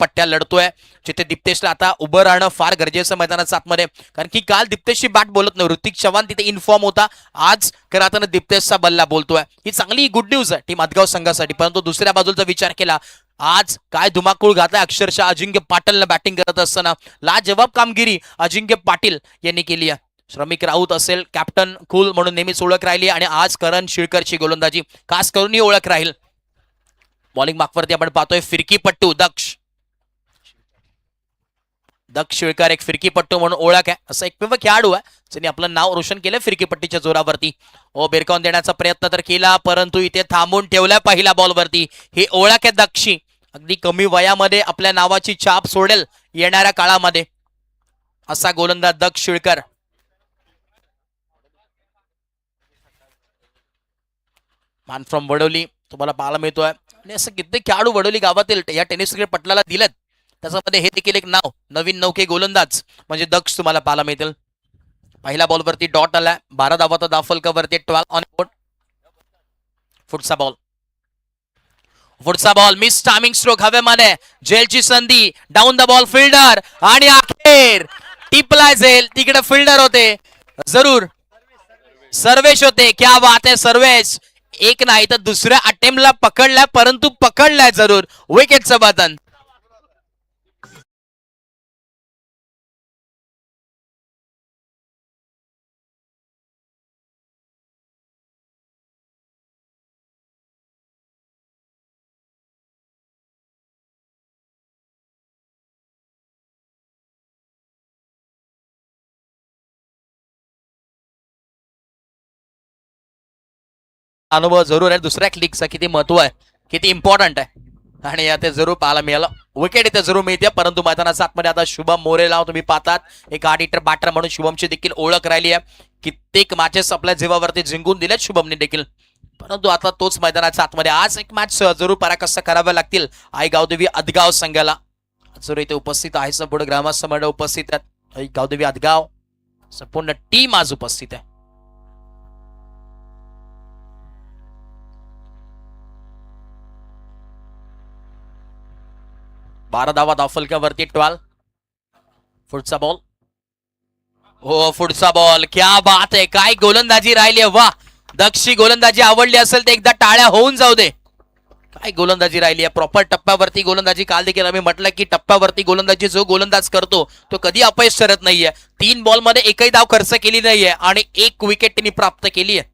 पट्ट्या लढतोय, जिथे दीप्तेशला आता उभं राहणं फार गरजेचं मैदानाच्या आतमध्ये, कारण की काल दीप्तेशची बॅट बोलत नाही. ऋतिक चव्हाण तिथे इन्फॉर्म होता, आज कराताना दीप्तेशचा बल्ला बोलतोय. ही चांगली गुड न्यूज आहे टीम हदगाव संघासाठी. परंतु दुसऱ्या बाजूचा विचार केला, आज काय धुमाकूळ घातलाय अक्षरशः अजिंक्य पाटीलनं बॅटिंग करत असताना. लाजवाब कामगिरी अजिंक्य पाटील यांनी केली आहे. श्रमिक राऊत असेल, कॅप्टन कूल म्हणून नेहमीच ओळख राहिली, आणि आज करण शिळकरची गोलंदाजी खास करून ही ओळख राहील. बॉलिंग मार्कवरती आपण पाहतोय फिरकीपट्टू दक्ष शिळकर, एक फिरकीपट्टू म्हणून ओळख आहे. असं एकमेव खेळाडू आहे ज्यांनी आपलं नाव रोशन केलं फिरकीपट्टीच्या जोरावरती. बेरकावून देण्याचा प्रयत्न तर केला, परंतु इथे थांबून ठेवलाय पहिल्या बॉलवरती. ही ओळख आहे दक्षी. अगदी कमी वयामध्ये आपल्या नावाची छाप सोडेल येणाऱ्या काळामध्ये असा गोलंदाज दक्ष शिळकर. मान फ्रॉम वडोली तुम्हाला पाहायला मिळतोय, आणि असं कित्येक खेळाडू वडोली गावातील या टेनिस क्रिकेट पटलाला दिलेत. त्याच्यामध्ये हे देखील एक नाव, नवीन नौके गोलंदाज म्हणजे दक्ष तुम्हाला पाहायला मिळतील. पहिल्या बॉलवरती डॉट आलाय, 12 धावाचा दाफलकावरती 12 ऑन बोर्ड. पुढचा बॉल मिस टायमिंग स्ट्रोक हवेमध्ये, जेलची संधी, डाऊन द बॉल फिल्डर, आणि अखेर टिपला झेल. तिकडे फिल्डर होते, जरूर सर्वेश होते. क्या बात आहे सर्वेश, एक नाही तर दुसऱ्या अटेम्प्टला पकडलाय, परंतु पकडलाय जरूर. विकेटचं बटन. अनुभव जरूर आहे, दुसऱ्या क्लिकचा किती महत्व आहे, किती इम्पॉर्टंट आहे, आणि ते जरूर पाहायला मिळालं. विकेट इथे जरूर मिळते, परंतु मैदानाच्या आतमध्ये आता शुभम मोरेला तुम्ही पाहतात, एक 8 हिटर बॅटर म्हणून शुभमची देखील ओळख राहिली आहे. कित्येक मॅचेस आपल्या जीवावरती जिंकून दिलेत शुभमने देखील, परंतु आता तोच मैदानाच्या आतमध्ये आज एक मॅच जरूर पराकाष्ठा कराव्या लागतील आई गावदेवी हदगाव संघाला. जरूर इथे उपस्थित आहे, संपूर्ण ग्रामस्थ मंडळ उपस्थित आहेत. आई गावदेवी हदगाव संपूर्ण टीम आज उपस्थित आहे. बारा धावा दाफलक्यावरती 12. पुढचा बॉल, हो पुढचा बॉल, क्या बात आहे, काय गोलंदाजी राहिली आहे. वा, दक्षी गोलंदाजी आवडली असेल तर एकदा टाळ्या होऊन जाऊ दे. काय गोलंदाजी राहिली आहे, प्रॉपर टप्प्यावरती गोलंदाजी. काल देखील आम्ही म्हटलं की टप्प्यावरती गोलंदाजी जो गोलंदाज करतो तो कधी अपयश ठरत नाहीये. 3 बॉल मध्ये एकही धाव खर्च केली नाहीये आणि 1 विकेट त्यांनी प्राप्त केली आहे.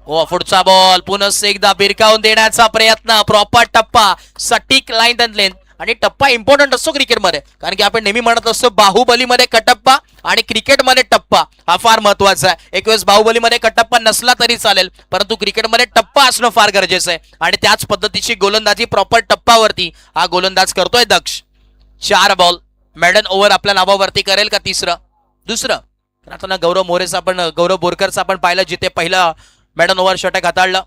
हो, पुढचा बॉल पुन्हा एकदा बिरकावून देण्याचा प्रयत्न. प्रॉपर टप्पा, सटीक लाईन अँड लेंथ, आणि टप्पा इम्पॉर्टंट असतो क्रिकेटमध्ये, कारण की आपण नेहमी म्हणत असतो बाहुबलीमध्ये कटप्पा आणि क्रिकेटमध्ये टप्पा हा फार महत्वाचा आहे. एक वेळेस बाहुबलीमध्ये कटप्पा नसला तरी चालेल, परंतु क्रिकेटमध्ये टप्पा असणं फार गरजेचं आहे, आणि त्याच पद्धतीची गोलंदाजी प्रॉपर टप्पावरती हा गोलंदाज करतोय दक्ष. 4 बॉल, मेडन ओव्हर आपल्या नावावरती करेल का तिसरं, दुसरं. आता गौरव मोरेचा आपण, गौरव बोरकरचा आपण पाहिलं, जिथे पहिला मेडन ओव्हर षटक हाताळलं.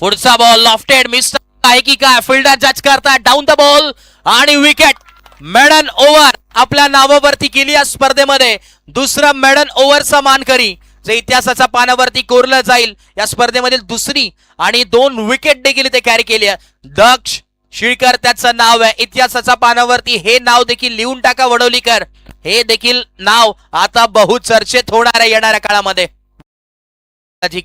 पुढचा बॉल लॉफ्टेड, मिस आहे की काय, फिल्डर जज करताय, डाऊन द बॉल, आणि विकेट. मेडन ओव्हर आपल्या नावावरती केली या स्पर्धेमध्ये. दुसरा मेडन ओव्हरचा मानकरी, जे इतिहासाच्या पानावरती कोरलं जाईल. या स्पर्धेमधील दुसरी आणि 2 विकेट देखील ते कॅरी केली आहे. दक्ष शिळकर त्याचं नाव आहे इतिहासाच्या पानावरती. हे नाव देखील लिहून टाका वडोलीकर, हे देखील नाव आता बहुचर्चेत होणार आहे येणाऱ्या काळामध्ये.